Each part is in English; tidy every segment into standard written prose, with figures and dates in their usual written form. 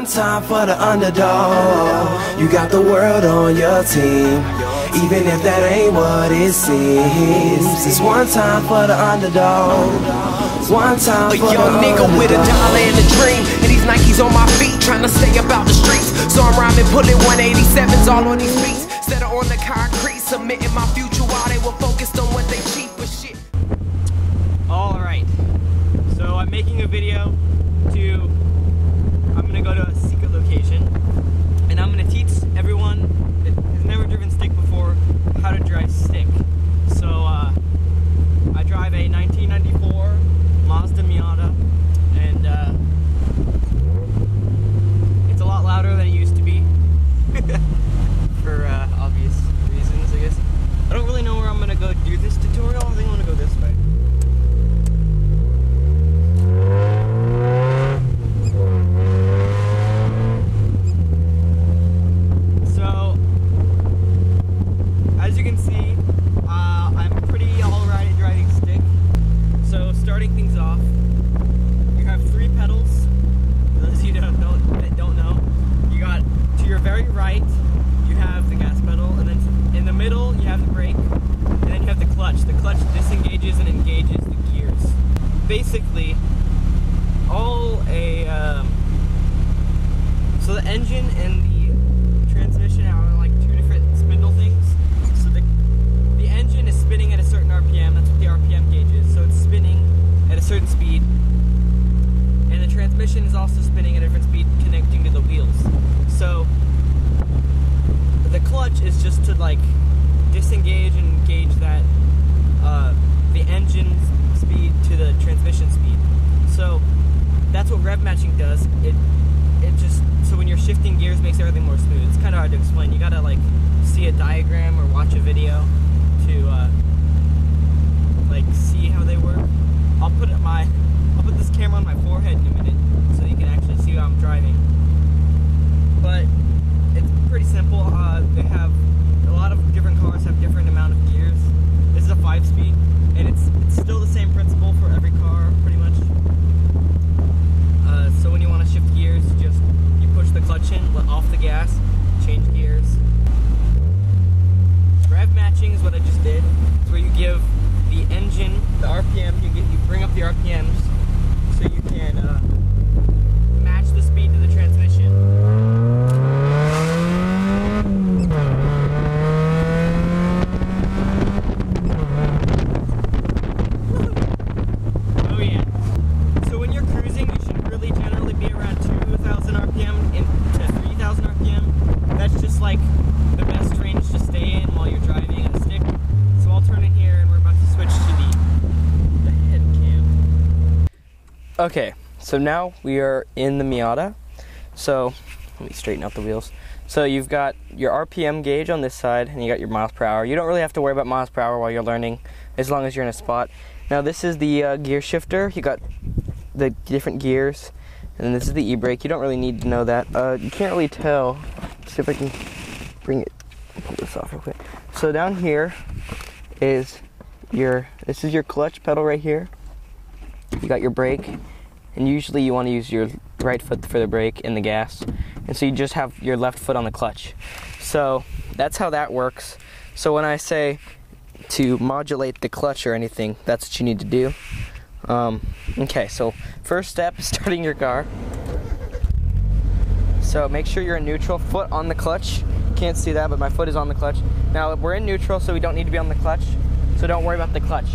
time for the underdog. You got the world on your team, even if that ain't what it seems. It's one time for the underdog. One time for a young nigga with $1 and a dream, and these Nikes on my feet, trying to stay about the streets. So I'm rhyming, pulling 187s all on these beats, instead of on the concrete, submitting my future while they were focused on what they cheap as shit. Alright, so I'm making a video I'm gonna go to a secret location, and I'm gonna teach everyone that has never driven stick before how to drive stick. So I drive a 1994 Mazda Miata, and it's a lot louder than it used to be for obvious reasons, I guess. I don't really know where I'm gonna go do this tutorial. I think I'm gonna go this way. So, as you can see, I'm pretty alright at driving stick. So, starting things off, you have 3 pedals. For those of you that don't know, you got to your very right, you have the gas pedal, and then in the middle, you have the brake, and then you have the clutch. The clutch disengages and engages the gears. Basically, so the engine and the transmission are like 2 different spindle things. So the engine is spinning at a certain RPM, that's what the RPM gauge is, so it's spinning at a certain speed, and the transmission is also spinning at a different speed connecting to the wheels. So the clutch is just to like disengage and engage that the engine's speed to the transmission speed. So that's what rev matching does. It just, so when you're shifting gears, makes everything more smooth. It's kind of hard to explain. You gotta like see a diagram or watch a video to like see how they work. I'll put this camera on my forehead in a minute so you can actually see how I'm driving. But it's pretty simple. They have a lot of different cars have different amount of gears. This is a 5-speed, and it's still the same principle for every car, pretty much. So when you want to shift gears, you push the clutch in, let off the gas, change gears. Rev matching is what I just did. It's where you give the engine the RPM. You bring up the RPMs so you can match the speed to the transmission. Like the best range to stay in while you're driving a stick. So I'll turn in here and we're about to switch to the head cam. Okay, so now we are in the Miata. So let me straighten out the wheels. So you've got your RPM gauge on this side and you got your miles per hour. You don't really have to worry about miles per hour while you're learning, as long as you're in a spot. Now this is the gear shifter. You got the different gears, and then this is the e-brake. You don't really need to know that. You can't really tell. Let's see if I can pull this off real quick. So down here is this is your clutch pedal right here. You got your brake, and usually you want to use your right foot for the brake and the gas, and so you just have your left foot on the clutch. So that's how that works. So when I say to modulate the clutch or anything, that's what you need to do. Okay, so first step is starting your car. So make sure you're in neutral, foot on the clutch. Can't see that, but my foot is on the clutch. Now we're in neutral, so we don't need to be on the clutch, so don't worry about the clutch.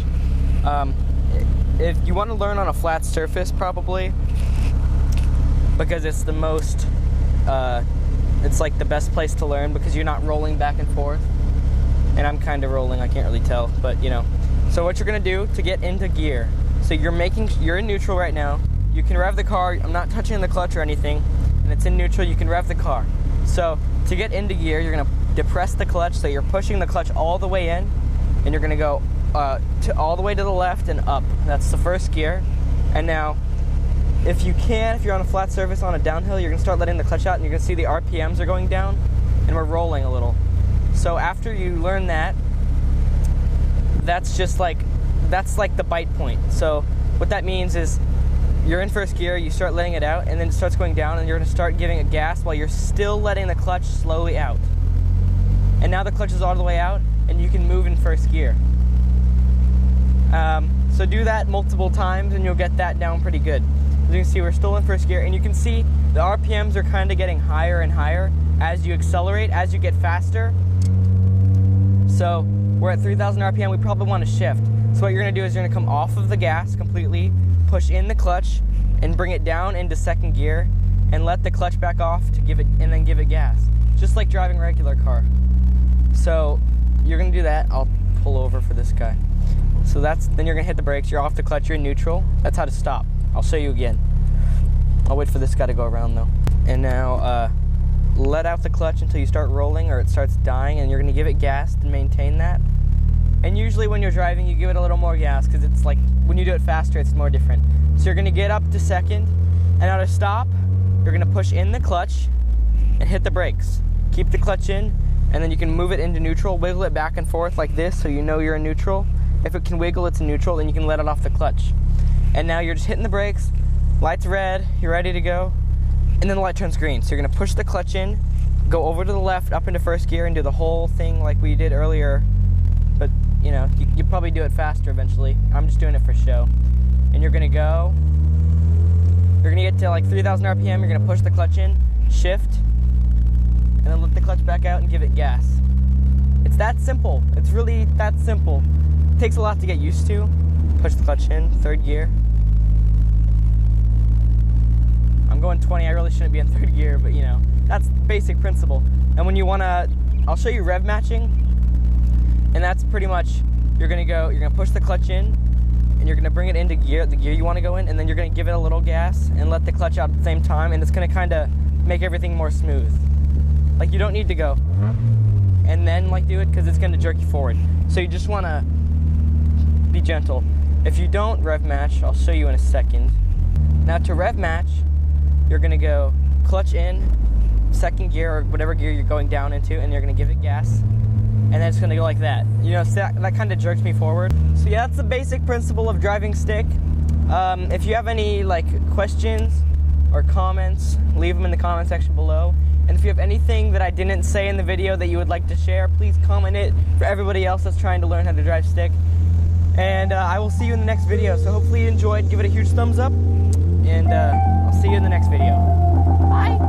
If you want to learn on a flat surface, probably, because it's the most, it's like the best place to learn, because you're not rolling back and forth. And I'm kind of rolling, I can't really tell, but you know. So what you're gonna do to get into gear, so you're in neutral right now. You can rev the car. I'm not touching the clutch or anything, and it's in neutral. You can rev the car. So to get into gear, you're gonna depress the clutch, so you're pushing the clutch all the way in, and you're gonna go all the way to the left and up. That's the first gear. And now, if you're on a flat surface on a downhill, you're gonna start letting the clutch out, and you're gonna see the RPMs are going down, and we're rolling a little. So after you learn that, that's like the bite point. So what that means is you're in first gear, you start letting it out, and then it starts going down, and you're gonna start giving it gas while you're still letting the clutch slowly out. And now the clutch is all the way out, and you can move in first gear. So do that multiple times, and you'll get that down pretty good. As you can see, we're still in first gear, and you can see the RPMs are kind of getting higher and higher as you accelerate, as you get faster. So we're at 3,000 RPM, we probably want to shift. So what you're gonna do is you're gonna come off of the gas completely, push in the clutch, and bring it down into second gear, and let the clutch back off to give it, and then give it gas. Just like driving a regular car. So you're gonna do that. I'll pull over for this guy. So then you're gonna hit the brakes, you're off the clutch, you're in neutral. That's how to stop. I'll show you again. I'll wait for this guy to go around though. And now let out the clutch until you start rolling or it starts dying, and you're gonna give it gas to maintain that. And usually when you're driving, you give it a little more gas because it's like, when you do it faster, it's more different. So you're gonna get up to second, and now to stop, you're gonna push in the clutch and hit the brakes. Keep the clutch in, and then you can move it into neutral, wiggle it back and forth like this so you know you're in neutral. If it can wiggle, it's in neutral, then you can let it off the clutch. And now you're just hitting the brakes, light's red, you're ready to go, and then the light turns green. So you're gonna push the clutch in, go over to the left, up into first gear, and do the whole thing like we did earlier. But you know, you probably do it faster eventually. I'm just doing it for show. And you're gonna go, you're gonna get to like 3,000 RPM, you're gonna push the clutch in, shift, and then let the clutch back out and give it gas. It's that simple. It's really that simple. It takes a lot to get used to. Push the clutch in, third gear. I'm going 20, I really shouldn't be in third gear, but you know, that's basic principle. And when you wanna, I'll show you rev matching, and that's pretty much, you're gonna push the clutch in, and you're gonna bring it into gear, the gear you wanna go in, and then you're gonna give it a little gas and let the clutch out at the same time, and it's gonna kinda make everything more smooth. Like you don't need to go and then like do it because it's gonna jerk you forward. So you just wanna be gentle. If you don't rev match, I'll show you in a second. Now to rev match, you're gonna go clutch in, second gear or whatever gear you're going down into, and you're gonna give it gas, and then it's gonna go like that. You know, so that kind of jerks me forward. So yeah, that's the basic principle of driving stick. If you have any like questions or comments, leave them in the comment section below. And if you have anything that I didn't say in the video that you would like to share, please comment it for everybody else that's trying to learn how to drive stick. And I will see you in the next video. So hopefully you enjoyed. Give it a huge thumbs up. And I'll see you in the next video. Bye.